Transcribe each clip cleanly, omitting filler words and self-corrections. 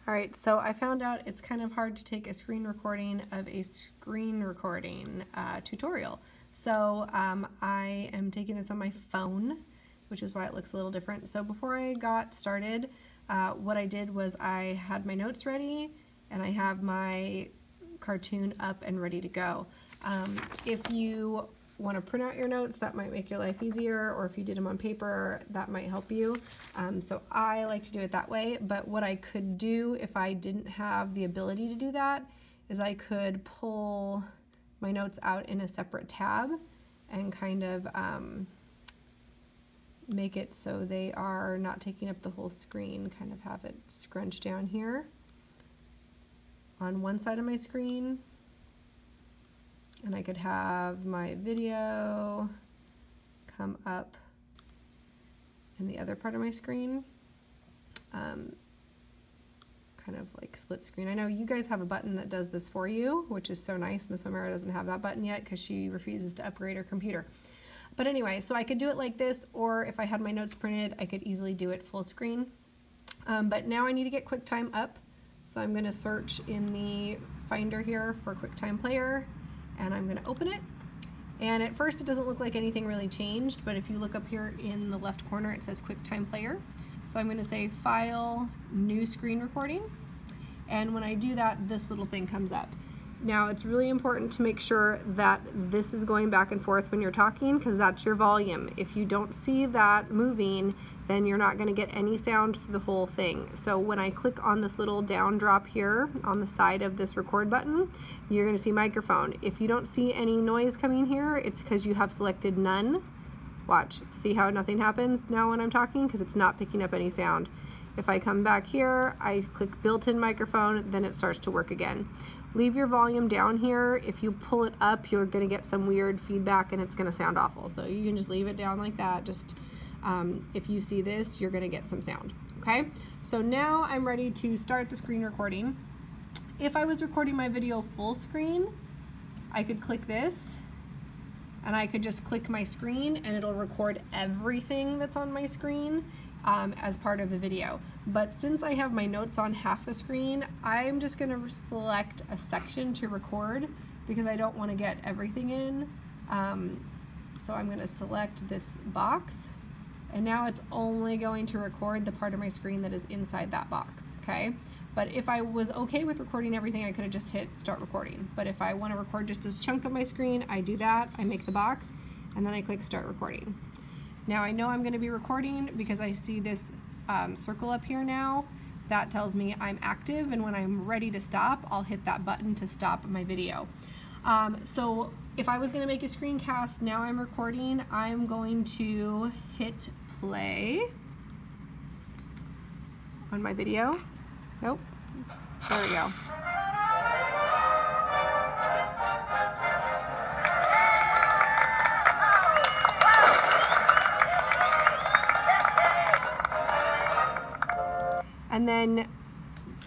Alright, so I found out it's kind of hard to take a screen recording of a screen recording tutorial. So I am taking this on my phone, which is why it looks a little different. So before I got started, what I did was I had my notes ready and I have my cartoon up and ready to go. If you want to print out your notes, that might make your life easier, or if you did them on paper, that might help you. So I like to do it that way, but what I could do if I didn't have the ability to do that is I could pull my notes out in a separate tab and kind of make it so they are not taking up the whole screen, kind of have it scrunched down here on one side of my screen. And I could have my video come up in the other part of my screen, kind of like split screen. I know you guys have a button that does this for you, which is so nice. Miss O'Mara doesn't have that button yet because she refuses to upgrade her computer. But anyway, so I could do it like this, or if I had my notes printed, I could easily do it full screen. But now I need to get QuickTime up, so I'm going to search in the Finder here for QuickTime Player. And I'm going to open it, and at first it doesn't look like anything really changed, but if you look up here in the left corner it says QuickTime Player. So I'm going to say File, New Screen Recording, and when I do that, this little thing comes up. Now it's really important to make sure that this is going back and forth when you're talking, because that's your volume. If you don't see that moving, then you're not going to get any sound through the whole thing. So when I click on this little down drop here on the side of this record button, you're going to see microphone. If you don't see any noise coming here, it's because you have selected none. Watch, see how nothing happens now when I'm talking, because it's not picking up any sound. If I come back here, I click built-in microphone, then it starts to work again. Leave your volume down here. If you pull it up, you're going to get some weird feedback and it's going to sound awful. So you can just leave it down like that. Just if you see this, you're going to get some sound. Okay, so now I'm ready to start the screen recording. If I was recording my video full screen, I could click this and I could just click my screen and it'll record everything that's on my screen as part of the video. But since I have my notes on half the screen, I'm just going to select a section to record because I don't want to get everything in. So I'm going to select this box, and now it's only going to record the part of my screen that is inside that box, okay? But if I was okay with recording everything, I could have just hit start recording. But if I want to record just a chunk of my screen, I do that, I make the box, and then I click start recording. Now I know I'm going to be recording because I see this circle up here now. That tells me I'm active, and when I'm ready to stop, I'll hit that button to stop my video. So if I was going to make a screencast, now I'm recording, I'm going to hit play on my video. Nope. There we go. And then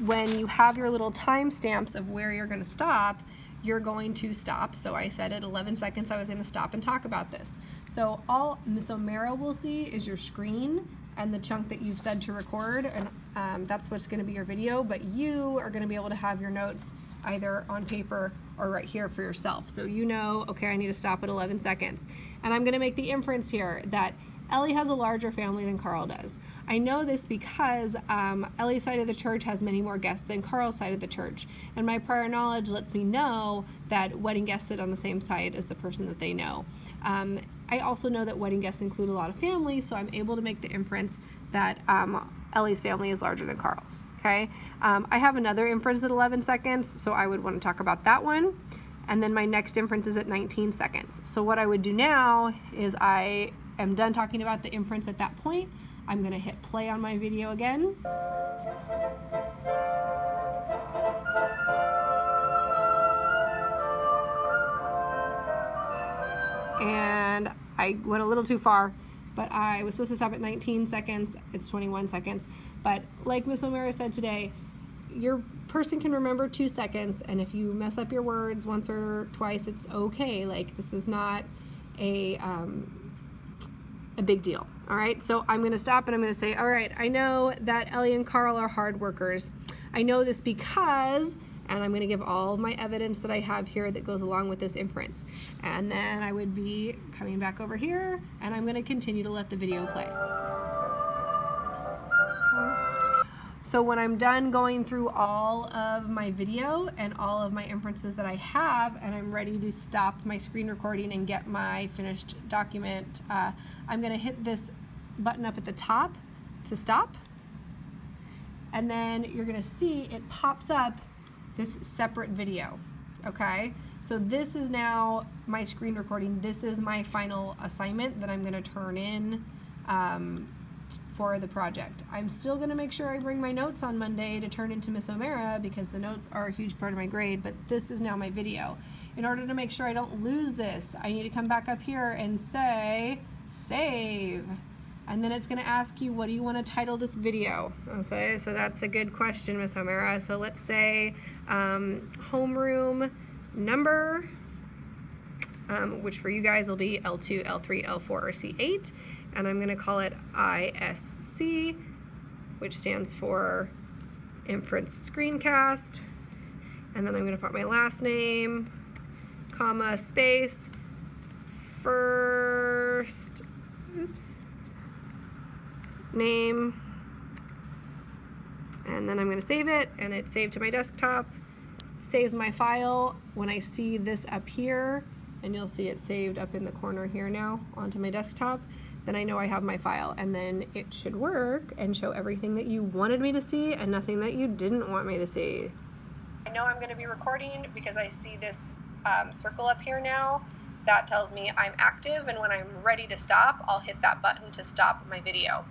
when you have your little timestamps of where you're going to stop, you're going to stop. So I said at 11 seconds I was going to stop and talk about this. So all Miss O'Mara will see is your screen and the chunk that you've said to record, and that's what's going to be your video, but you are going to be able to have your notes either on paper or right here for yourself. So you know, okay, I need to stop at 11 seconds. And I'm going to make the inference here that Ellie has a larger family than Carl does. I know this because Ellie's side of the church has many more guests than Carl's side of the church, and my prior knowledge lets me know that wedding guests sit on the same side as the person that they know. I also know that wedding guests include a lot of families, so I'm able to make the inference that Ellie's family is larger than Carl's. Okay, I have another inference at 11 seconds, so I would want to talk about that one. And then my next inference is at 19 seconds. So what I would do now is I am done talking about the inference at that point. I'm going to hit play on my video again. And I went a little too far, but I was supposed to stop at 19 seconds. It's 21 seconds. But like Miss O'Mara said today, your person can remember 2 seconds, and if you mess up your words once or twice, it's okay. Like, this is not a big deal. All right, so I'm going to stop and I'm going to say, all right, I know that Ellie and Carl are hard workers. I know this because, and I'm going to give all of my evidence that I have here that goes along with this inference. And then I would be coming back over here, and I'm going to continue to let the video play. So when I'm done going through all of my video and all of my inferences that I have, and I'm ready to stop my screen recording and get my finished document, I'm going to hit this button up at the top to stop. And then you're going to see it pops up this separate video. Okay? So this is now my screen recording. This is my final assignment that I'm going to turn in for the project. I'm still going to make sure I bring my notes on Monday to turn into Miss O'Mara because the notes are a huge part of my grade, but this is now my video. In order to make sure I don't lose this, I need to come back up here and say save. And then it's going to ask you, what do you want to title this video? Okay, so that's a good question, Miss O'Mara. So let's say homeroom number, which for you guys will be L2, L3, L4, or C8. And I'm going to call it ISC, which stands for inference screencast. And then I'm going to put my last name, comma, space, first, name, and then I'm going to save it, and it's saved to my desktop. Saves my file. When I see this up here, and you'll see it saved up in the corner here now onto my desktop, then I know I have my file, and then it should work and show everything that you wanted me to see and nothing that you didn't want me to see. I know I'm going to be recording because I see this circle up here now. That tells me I'm active, and when I'm ready to stop, I'll hit that button to stop my video.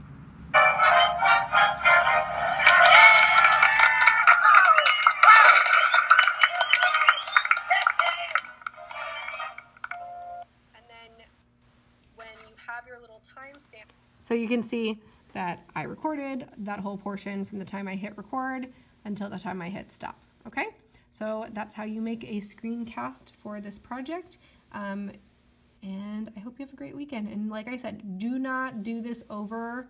Your little timestamp. So you can see that I recorded that whole portion from the time I hit record until the time I hit stop. Okay, so that's how you make a screencast for this project. And I hope you have a great weekend. And like I said, do not do this over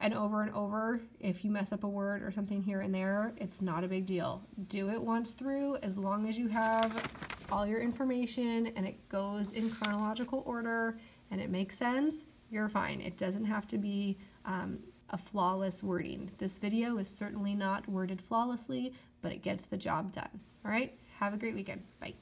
and over and over. If you mess up a word or something here and there, it's not a big deal. Do it once through, as long as you have all your information and it goes in chronological order and it makes sense, you're fine. It doesn't have to be a flawless wording. This video is certainly not worded flawlessly, but it gets the job done. All right, have a great weekend. Bye.